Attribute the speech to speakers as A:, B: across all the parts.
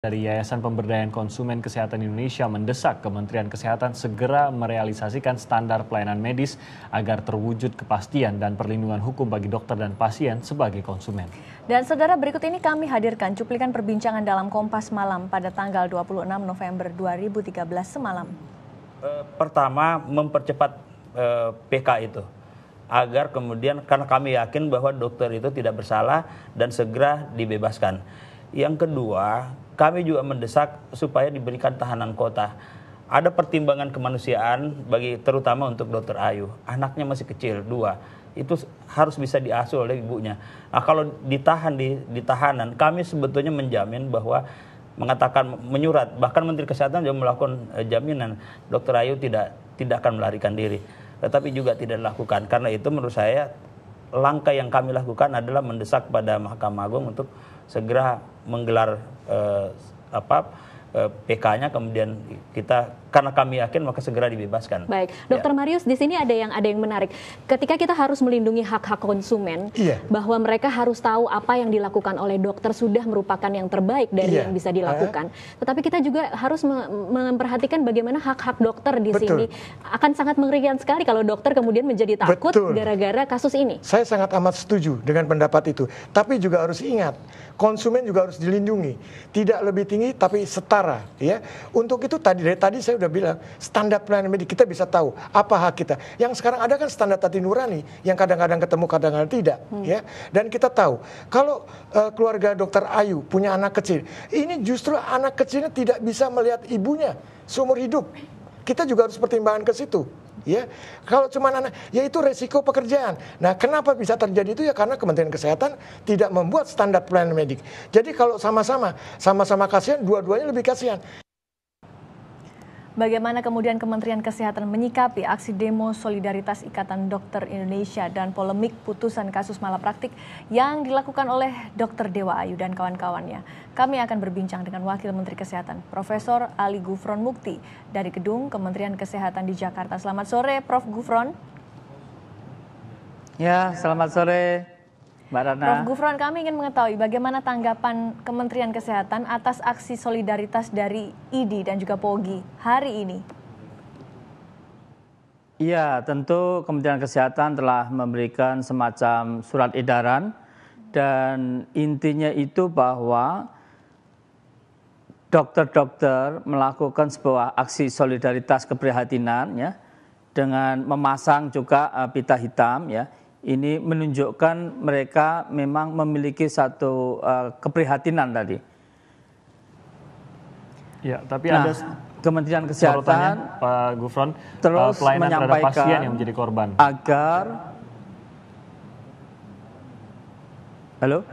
A: Dari Yayasan Pemberdayaan Konsumen Kesehatan Indonesia mendesak Kementerian Kesehatan segera merealisasikan standar pelayanan medis agar terwujud kepastian dan perlindungan hukum bagi dokter dan pasien sebagai konsumen.
B: Dan saudara, berikut ini kami hadirkan cuplikan perbincangan dalam Kompas Malam pada tanggal 26 November 2013 semalam.
C: Pertama, mempercepat PK itu agar kemudian, karena kami yakin bahwa dokter itu tidak bersalah dan segera dibebaskan. Yang kedua, kami juga mendesak supaya diberikan tahanan kota. Ada pertimbangan kemanusiaan terutama untuk Dr. Ayu. Anaknya masih kecil, 2. Itu harus bisa diasuh oleh ibunya. Nah, kalau ditahan di tahanan, kami sebetulnya menjamin bahwa mengatakan menyurat, bahkan Menteri Kesehatan juga melakukan jaminan Dr. Ayu tidak akan melarikan diri. Tetapi juga tidak dilakukan. Karena itu menurut saya langkah yang kami lakukan adalah mendesak pada Mahkamah Agung untuk segera menggelar PK-nya, kemudian kita, karena kami yakin, maka segera dibebaskan.
D: Baik, Dokter Marius, di sini ada yang menarik. Ketika kita harus melindungi hak-hak konsumen, bahwa mereka harus tahu apa yang dilakukan oleh dokter sudah merupakan yang terbaik dari yang bisa dilakukan. Tetapi kita juga harus memperhatikan bagaimana hak-hak dokter di sini. Akan sangat mengerikan sekali kalau dokter kemudian menjadi takut gara-gara kasus ini.
E: Saya sangat amat setuju dengan pendapat itu. Tapi juga harus ingat, konsumen juga harus dilindungi. Tidak lebih tinggi tapi setara, ya. Untuk itu dari tadi saya udah bilang, standar pelayanan medis kita bisa tahu apa hak kita. Yang sekarang ada kan standar hati nurani yang kadang-kadang ketemu, kadang-kadang tidak, ya. Dan kita tahu kalau keluarga Dr. Ayu punya anak kecil, ini justru anak kecilnya tidak bisa melihat ibunya seumur hidup. Kita juga harus pertimbangan ke situ. Ya, kalau cuma anak, ya itu resiko pekerjaan. Nah, kenapa bisa terjadi itu? Ya karena Kementerian Kesehatan tidak membuat standar pelayanan medik. Jadi kalau sama-sama kasihan, dua-duanya lebih kasihan.
B: Bagaimana kemudian Kementerian Kesehatan menyikapi aksi demo solidaritas Ikatan Dokter Indonesia dan polemik putusan kasus malapraktik yang dilakukan oleh Dr. Dewa Ayu dan kawan-kawannya? Kami akan berbincang dengan Wakil Menteri Kesehatan, Profesor Ali Gufron Mukti, dari Gedung Kementerian Kesehatan di Jakarta. Selamat sore, Prof. Gufron.
F: Ya, selamat sore, Mbak Rana.
B: Prof. Gufron, kami ingin mengetahui bagaimana tanggapan Kementerian Kesehatan atas aksi solidaritas dari IDI dan juga POGI hari ini.
F: Iya, tentu Kementerian Kesehatan telah memberikan semacam surat edaran dan intinya itu bahwa dokter-dokter melakukan sebuah aksi solidaritas keprihatinan, ya, dengan memasang juga pita hitam, ya. Ini menunjukkan mereka memang memiliki satu keprihatinan tadi.
A: Ya, tapi ada
F: Kementerian Kesehatan,
A: Pak Gufron,
F: terus
A: pelayanan terhadap pasien
F: menyampaikan
A: yang menjadi korban.
F: Agar, halo?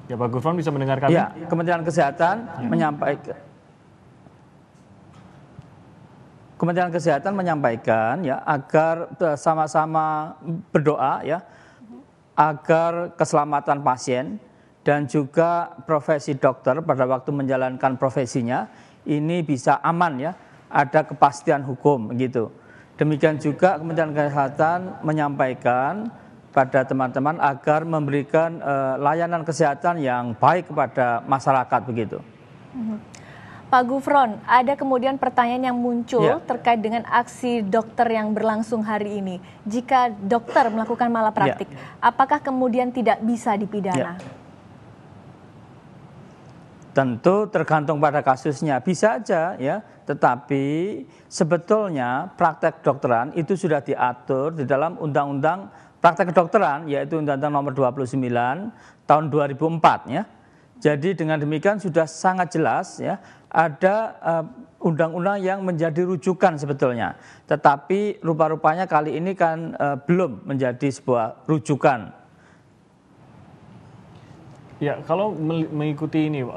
A: Ya, Pak Gufron bisa mendengar kami?
F: Ya, Kementerian Kesehatan menyampaikan ya agar sama-sama berdoa, ya, agar keselamatan pasien dan juga profesi dokter pada waktu menjalankan profesinya ini bisa aman, ya, ada kepastian hukum gitu. Demikian juga Kementerian Kesehatan menyampaikan pada teman-teman agar memberikan layanan kesehatan yang baik kepada masyarakat begitu.
B: Pak Gufron, ada kemudian pertanyaan yang muncul terkait dengan aksi dokter yang berlangsung hari ini. Jika dokter melakukan malapraktik, apakah kemudian tidak bisa dipidana?
F: Tentu tergantung pada kasusnya, bisa aja, ya. Tetapi sebetulnya praktek kedokteran itu sudah diatur di dalam Undang-Undang Praktek Kedokteran, yaitu Undang-Undang Nomor 29 Tahun 2004, ya. Jadi dengan demikian sudah sangat jelas, ya, ada undang-undang yang menjadi rujukan sebetulnya. Tetapi rupa-rupanya kali ini kan belum menjadi sebuah rujukan.
A: Ya, kalau mengikuti ini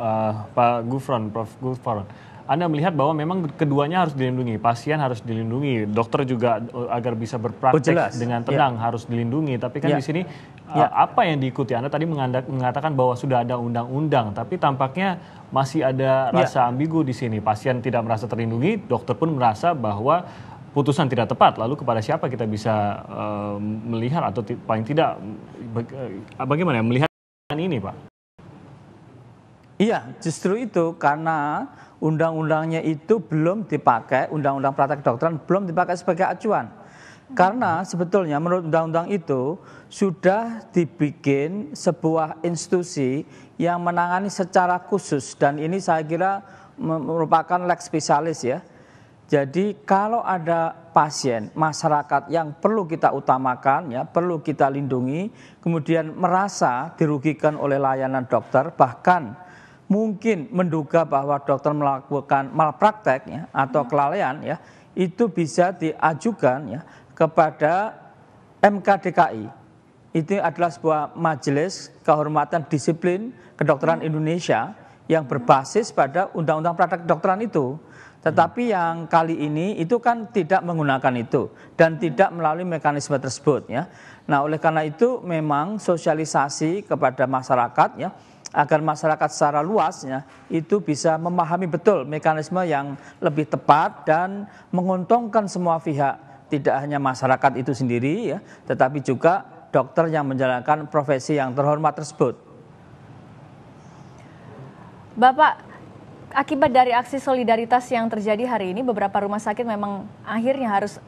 A: Pak Gufron, Prof. Gufron, Anda melihat bahwa memang keduanya harus dilindungi, pasien harus dilindungi, dokter juga agar bisa berpraktek dengan tenang harus dilindungi. Tapi kan di sini apa yang diikuti? Anda tadi mengatakan bahwa sudah ada undang-undang, tapi tampaknya masih ada rasa ambigu di sini. Pasien tidak merasa terlindungi, dokter pun merasa bahwa putusan tidak tepat. Lalu kepada siapa kita bisa melihat atau paling tidak bagaimana melihat ini, Pak?
F: Iya, justru itu karena undang-undangnya itu belum dipakai, undang-undang praktek kedokteran belum dipakai sebagai acuan. Karena sebetulnya menurut undang-undang itu sudah dibikin sebuah institusi yang menangani secara khusus, dan ini saya kira merupakan lex specialis ya. Jadi kalau ada pasien, masyarakat yang perlu kita utamakan ya, perlu kita lindungi, kemudian merasa dirugikan oleh layanan dokter, bahkan mungkin menduga bahwa dokter melakukan malpraktek ya, atau kelalaian ya, itu bisa diajukan ya kepada MKDKI. Itu adalah sebuah majelis kehormatan disiplin kedokteran Indonesia yang berbasis pada undang-undang praktek kedokteran itu. Tetapi yang kali ini itu kan tidak menggunakan itu dan tidak melalui mekanisme tersebut ya. Nah, oleh karena itu memang sosialisasi kepada masyarakat ya, agar masyarakat secara luas ya itu bisa memahami betul mekanisme yang lebih tepat dan menguntungkan semua pihak, tidak hanya masyarakat itu sendiri ya, tetapi juga dokter yang menjalankan profesi yang terhormat tersebut.
B: Bapak, akibat dari aksi solidaritas yang terjadi hari ini, beberapa rumah sakit memang akhirnya harus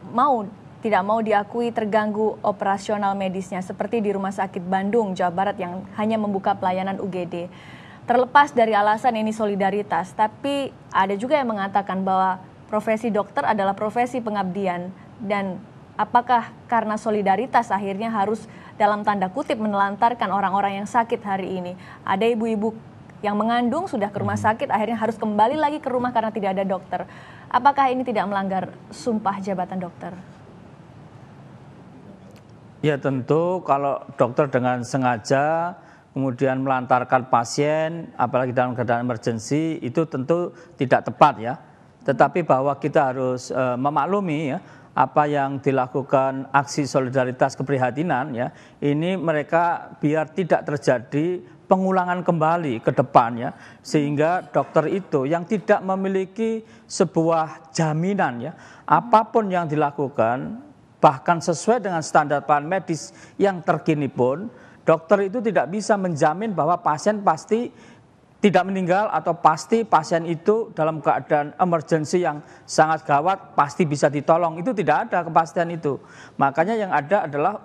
B: tidak mau diakui terganggu operasional medisnya, seperti di Rumah Sakit Bandung, Jawa Barat yang hanya membuka pelayanan UGD. Terlepas dari alasan ini solidaritas, tapi ada juga yang mengatakan bahwa profesi dokter adalah profesi pengabdian, dan apakah karena solidaritas akhirnya harus dalam tanda kutip menelantarkan orang-orang yang sakit hari ini? Ada ibu-ibu yang mengandung sudah ke rumah sakit, akhirnya harus kembali lagi ke rumah karena tidak ada dokter. Apakah ini tidak melanggar sumpah jabatan dokter?
F: Ya tentu kalau dokter dengan sengaja kemudian melantarkan pasien, apalagi dalam keadaan emergensi, itu tentu tidak tepat ya. Tetapi bahwa kita harus memaklumi ya, apa yang dilakukan aksi solidaritas keprihatinan ya, ini mereka biar tidak terjadi pengulangan kembali ke depan ya, sehingga dokter itu yang tidak memiliki sebuah jaminan ya, apapun yang dilakukan bahkan sesuai dengan standar pelayanan medis yang terkini pun, dokter itu tidak bisa menjamin bahwa pasien pasti tidak meninggal atau pasti pasien itu dalam keadaan emergensi yang sangat gawat pasti bisa ditolong. Itu tidak ada kepastian itu. Makanya yang ada adalah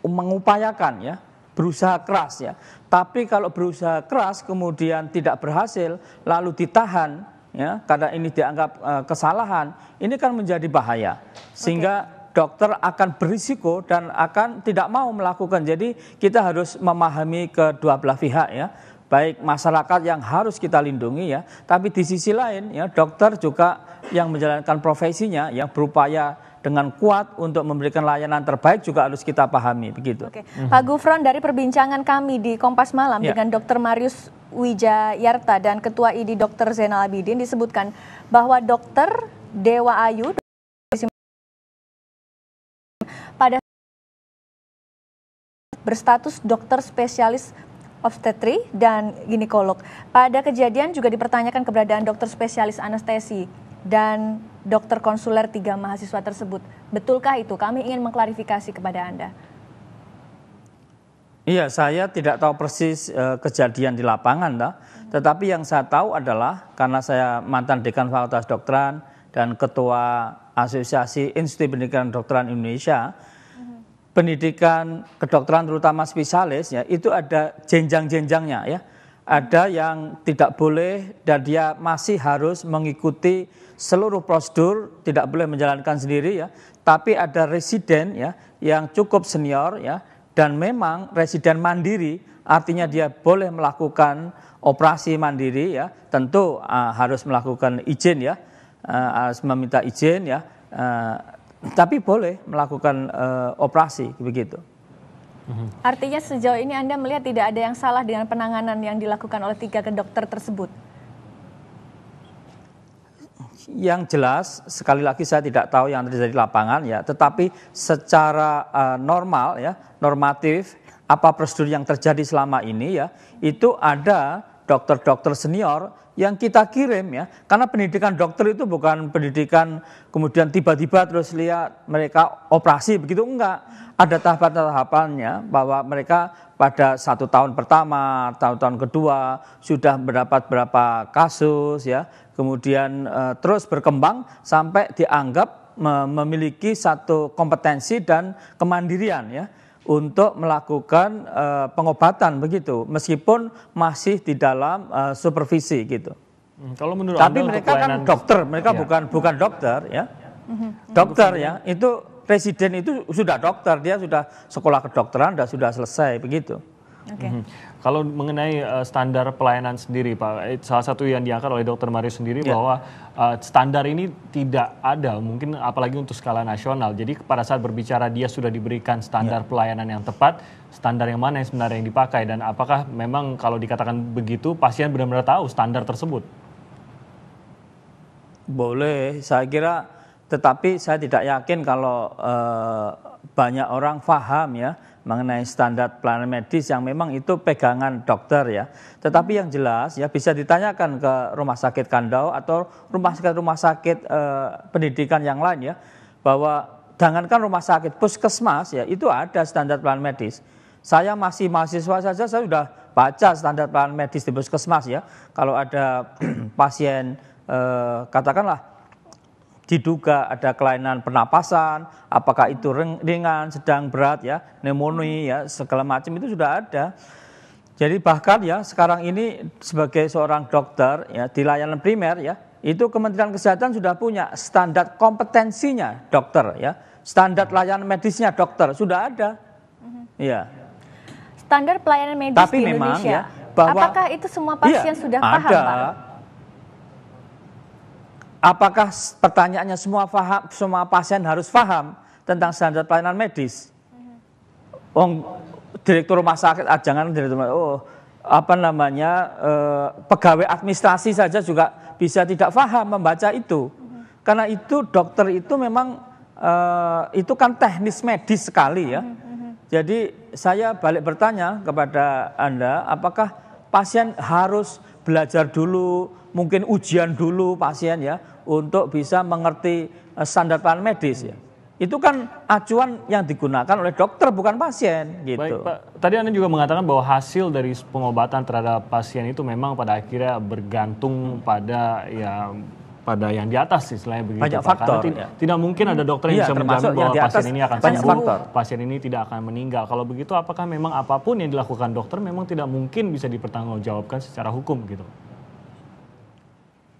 F: mengupayakan ya, berusaha keras ya. Tapi kalau berusaha keras kemudian tidak berhasil lalu ditahan ya, karena ini dianggap kesalahan, ini kan menjadi bahaya. Sehingga dokter akan berisiko dan akan tidak mau melakukan. Jadi kita harus memahami kedua belah pihak ya. Baik masyarakat yang harus kita lindungi ya, tapi di sisi lain ya dokter juga yang menjalankan profesinya yang berupaya dengan kuat untuk memberikan layanan terbaik juga harus kita pahami begitu.
B: Oke. Pak Gufron, dari perbincangan kami di Kompas Malam dengan Dr. Marius Wijayarta dan Ketua ID Dr. Zainal Abidin disebutkan bahwa Dr. Dewa Ayu pada berstatus dokter spesialis obstetri dan ginekolog. Pada kejadian juga dipertanyakan keberadaan dokter spesialis anestesi dan dokter konsuler 3 mahasiswa tersebut. Betulkah itu? Kami ingin mengklarifikasi kepada Anda.
F: Iya, saya tidak tahu persis kejadian di lapangan, tetapi yang saya tahu adalah karena saya mantan dekan Fakultas Kedokteran dan Ketua Asosiasi Institut Pendidikan Kedokteran Indonesia, pendidikan kedokteran terutama spesialis ya itu ada jenjang-jenjangnya ya. Ada yang tidak boleh dan dia masih harus mengikuti seluruh prosedur, tidak boleh menjalankan sendiri ya. Tapi ada residen ya yang cukup senior ya, dan memang residen mandiri, artinya dia boleh melakukan operasi mandiri ya. Tentu harus melakukan izin ya, harus meminta izin ya. Tapi boleh melakukan operasi begitu.
B: Artinya sejauh ini Anda melihat tidak ada yang salah dengan penanganan yang dilakukan oleh 3 dokter tersebut?
F: Yang jelas, sekali lagi saya tidak tahu yang terjadi di lapangan ya, tetapi secara normal ya, normatif, apa prosedur yang terjadi selama ini ya, itu ada dokter-dokter senior yang kita kirim ya, karena pendidikan dokter itu bukan pendidikan kemudian tiba-tiba terus lihat mereka operasi begitu, enggak. Ada tahapan-tahapannya bahwa mereka pada 1 tahun pertama, tahun kedua sudah mendapat berapa kasus ya, kemudian terus berkembang sampai dianggap memiliki satu kompetensi dan kemandirian ya untuk melakukan pengobatan begitu, meskipun masih di dalam supervisi gitu.
A: Kalau menurut
F: Tapi
A: Anda
F: mereka kan dokter, mereka bukan dokter ya. Dokter ya, itu presiden itu sudah dokter, dia sudah sekolah kedokteran dan sudah selesai begitu.
A: Kalau mengenai standar pelayanan sendiri, Pak, salah satu yang diangkat oleh Dr. Marius sendiri bahwa standar ini tidak ada, mungkin apalagi untuk skala nasional. Jadi pada saat berbicara dia sudah diberikan standar pelayanan yang tepat, standar yang mana yang sebenarnya yang dipakai, dan apakah memang kalau dikatakan begitu pasien benar-benar tahu standar tersebut?
F: Boleh, saya kira, tetapi saya tidak yakin kalau banyak orang paham ya mengenai standar pelayanan medis yang memang itu pegangan dokter ya. Tetapi yang jelas ya bisa ditanyakan ke rumah sakit Kandau atau rumah sakit pendidikan yang lain ya, bahwa jangankan rumah sakit, puskesmas ya itu ada standar pelayanan medis. Saya masih mahasiswa saja saya sudah baca standar pelayanan medis di puskesmas ya. Kalau ada pasien katakanlah diduga ada kelainan pernapasan, apakah itu ringan, sedang, berat ya, pneumonia ya, segala macam itu sudah ada. Jadi bahkan ya sekarang ini sebagai seorang dokter ya di layanan primer ya, itu Kementerian Kesehatan sudah punya standar kompetensinya dokter ya, standar layanan medisnya dokter sudah ada. Ya.
B: Standar pelayanan medis
F: tapi
B: di
F: memang,
B: Indonesia,
F: ya, bahwa,
B: apakah itu semua pasien sudah paham, Pak?
F: Apakah pertanyaannya semua pasien harus paham tentang standar pelayanan medis? Direktur rumah sakit, jangan direktur pegawai administrasi saja juga bisa tidak paham membaca itu. Karena itu dokter itu memang itu kan teknis medis sekali ya. Jadi saya balik bertanya kepada Anda, apakah pasien harus belajar dulu, mungkin ujian dulu pasien ya, untuk bisa mengerti standar pelayanan medis ya. Itu kan acuan yang digunakan oleh dokter bukan pasien gitu.
A: Baik, Pak. Tadi Anda juga mengatakan bahwa hasil dari pengobatan terhadap pasien itu memang pada akhirnya bergantung pada yang di atas istilahnya begitu.
F: Banyak faktor.
A: Tidak mungkin ada dokter yang bisa menjamin bahwa pasien ini akan sembuh, pasien ini tidak akan meninggal. Kalau begitu apakah memang apapun yang dilakukan dokter memang tidak mungkin bisa dipertanggungjawabkan secara hukum gitu?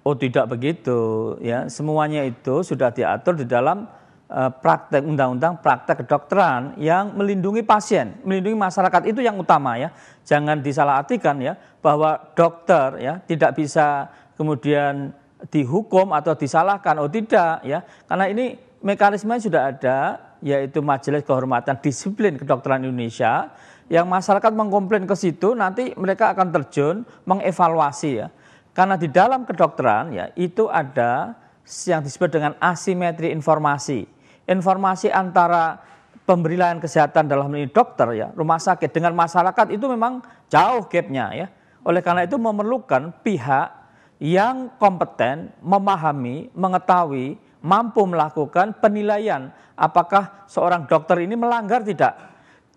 F: Oh tidak begitu ya, semuanya itu sudah diatur di dalam praktek undang-undang praktek kedokteran yang melindungi pasien, melindungi masyarakat, itu yang utama ya. Jangan disalahartikan ya bahwa dokter ya tidak bisa kemudian dihukum atau disalahkan, oh tidak ya. Karena ini mekanisme sudah ada, yaitu Majelis Kehormatan Disiplin Kedokteran Indonesia, yang masyarakat mengkomplain ke situ, nanti mereka akan terjun mengevaluasi ya. Karena di dalam kedokteran ya itu ada yang disebut dengan asimetri informasi. Informasi antara pemberi layanan kesehatan dalam ini dokter ya, rumah sakit dengan masyarakat itu memang jauh gapnya ya. Oleh karena itu memerlukan pihak yang kompeten, memahami, mengetahui, mampu melakukan penilaian apakah seorang dokter ini melanggar tidak.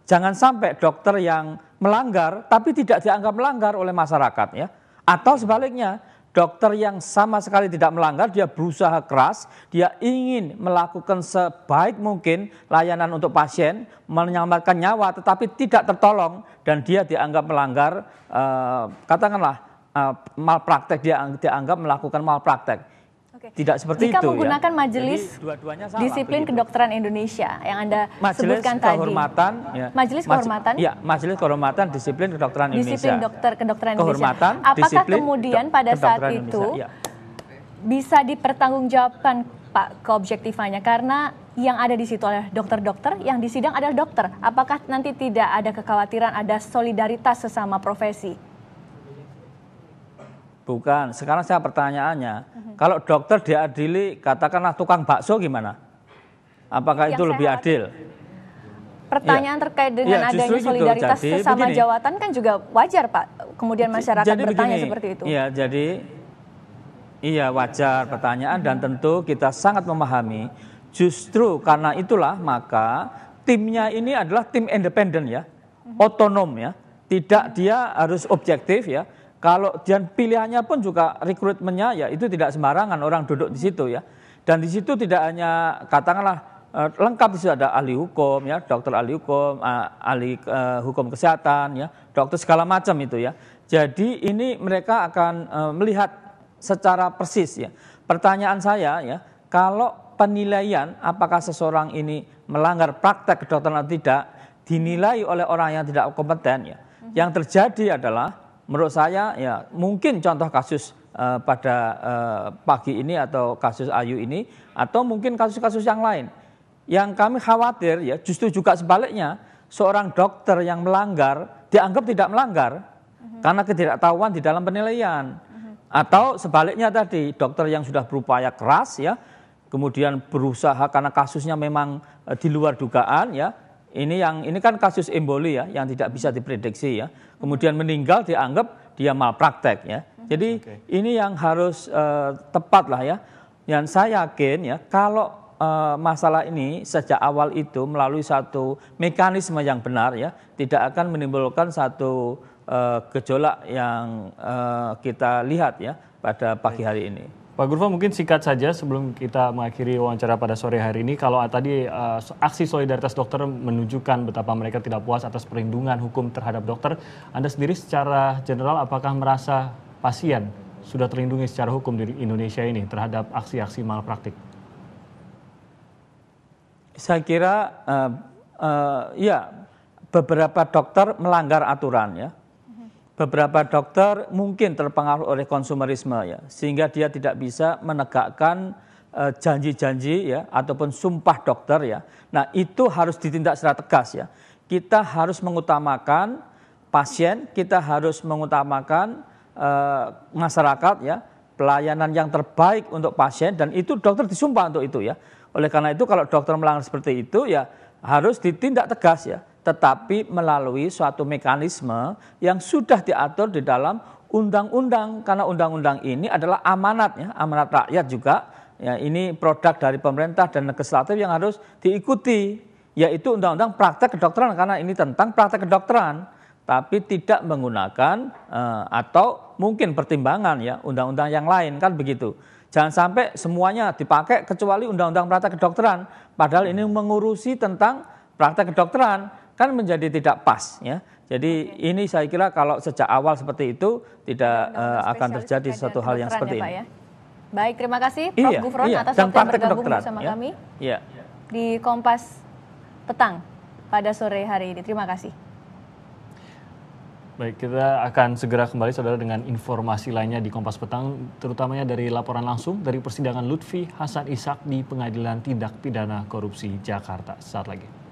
F: Jangan sampai dokter yang melanggar tapi tidak dianggap melanggar oleh masyarakat ya. Atau sebaliknya, dokter yang sama sekali tidak melanggar, dia berusaha keras, dia ingin melakukan sebaik mungkin layanan untuk pasien, menyelamatkan nyawa, tetapi tidak tertolong, dan dia dianggap melanggar, katakanlah malpraktek, dia dianggap melakukan malpraktek. Tidak seperti
B: jika
F: itu
B: menggunakan
F: ya.
B: Majelis Disiplin begitu. Kedokteran Indonesia yang Anda sebutkan
F: Kehormatan,
B: tadi. Ya. Majelis Kehormatan?
F: Ya, Majelis Kehormatan Disiplin Kedokteran Indonesia.
B: Disiplin Kedokteran Indonesia. Apakah kemudian pada saat itu bisa dipertanggungjawabkan Pak keobjektifannya? Karena yang ada di situ adalah dokter-dokter, yang di sidang adalah dokter. Apakah nanti tidak ada kekhawatiran ada solidaritas sesama profesi?
F: Bukan, sekarang saya pertanyaannya, kalau dokter diadili katakanlah tukang bakso gimana? Apakah itu lebih adil?
B: Pertanyaan terkait dengan adanya solidaritas sesama jawatan kan juga wajar Pak. kemudian masyarakat bertanya begini, seperti itu?
F: Iya, jadi iya wajar pertanyaan dan tentu kita sangat memahami. Justru karena itulah maka timnya ini adalah tim independen ya, otonom ya. Tidak dia harus objektif ya. Kalau dan pilihannya pun juga rekrutmennya ya itu tidak sembarangan orang duduk di situ ya. Dan di situ tidak hanya katakanlah lengkap di situ ada ahli hukum ya, dokter ahli hukum, ahli hukum kesehatan ya, dokter segala macam itu ya. Jadi ini mereka akan melihat secara persis ya. Pertanyaan saya ya, kalau penilaian apakah seseorang ini melanggar praktek kedokteran atau tidak dinilai oleh orang yang tidak kompeten ya. Yang terjadi adalah menurut saya ya mungkin contoh kasus pada pagi ini atau kasus Ayu ini atau mungkin kasus-kasus yang lain. Yang kami khawatir ya justru juga sebaliknya seorang dokter yang melanggar dianggap tidak melanggar karena ketidaktahuan di dalam penilaian. Atau sebaliknya tadi dokter yang sudah berupaya keras ya kemudian berusaha karena kasusnya memang di luar dugaan ya. Ini kan kasus emboli ya yang tidak bisa diprediksi ya. Kemudian meninggal dianggap dia malpraktek ya. Jadi ini yang harus tepat lah ya. Dan saya yakin ya kalau masalah ini sejak awal itu melalui satu mekanisme yang benar ya, tidak akan menimbulkan satu gejolak yang kita lihat ya pada pagi hari ini.
A: Pak Gufron, mungkin singkat saja sebelum kita mengakhiri wawancara pada sore hari ini. Kalau tadi aksi solidaritas dokter menunjukkan betapa mereka tidak puas atas perlindungan hukum terhadap dokter, Anda sendiri secara general apakah merasa pasien sudah terlindungi secara hukum di Indonesia ini terhadap aksi-aksi malpraktik?
F: Saya kira ya beberapa dokter melanggar aturan ya. Beberapa dokter mungkin terpengaruh oleh konsumerisme ya, sehingga dia tidak bisa menegakkan janji-janji ya ataupun sumpah dokter ya. Nah, itu harus ditindak secara tegas ya. Kita harus mengutamakan pasien, kita harus mengutamakan masyarakat ya, pelayanan yang terbaik untuk pasien dan itu dokter disumpah untuk itu ya. Oleh karena itu kalau dokter melanggar seperti itu ya harus ditindak tegas ya. Tetapi melalui suatu mekanisme yang sudah diatur di dalam undang-undang karena undang-undang ini adalah amanat ya, amanat rakyat juga ya, ini produk dari pemerintah dan legislatif yang harus diikuti yaitu undang-undang praktek kedokteran karena ini tentang praktek kedokteran tapi tidak menggunakan atau mungkin pertimbangan ya undang-undang yang lain kan begitu. Jangan sampai semuanya dipakai kecuali undang-undang praktek kedokteran padahal ini mengurusi tentang praktek kedokteran kan menjadi tidak pas ya. Jadi ini saya kira kalau sejak awal seperti itu tidak akan terjadi suatu hal yang seperti ini.
B: Ya? Baik, terima kasih Prof. Gufron atas waktu yang bergabung bersama kami di Kompas Petang pada sore hari ini. Terima kasih.
A: Baik, kita akan segera kembali saudara dengan informasi lainnya di Kompas Petang, terutamanya dari laporan langsung dari persidangan Lutfi Hasan Ishak di Pengadilan Tindak Pidana Korupsi Jakarta. Saat lagi.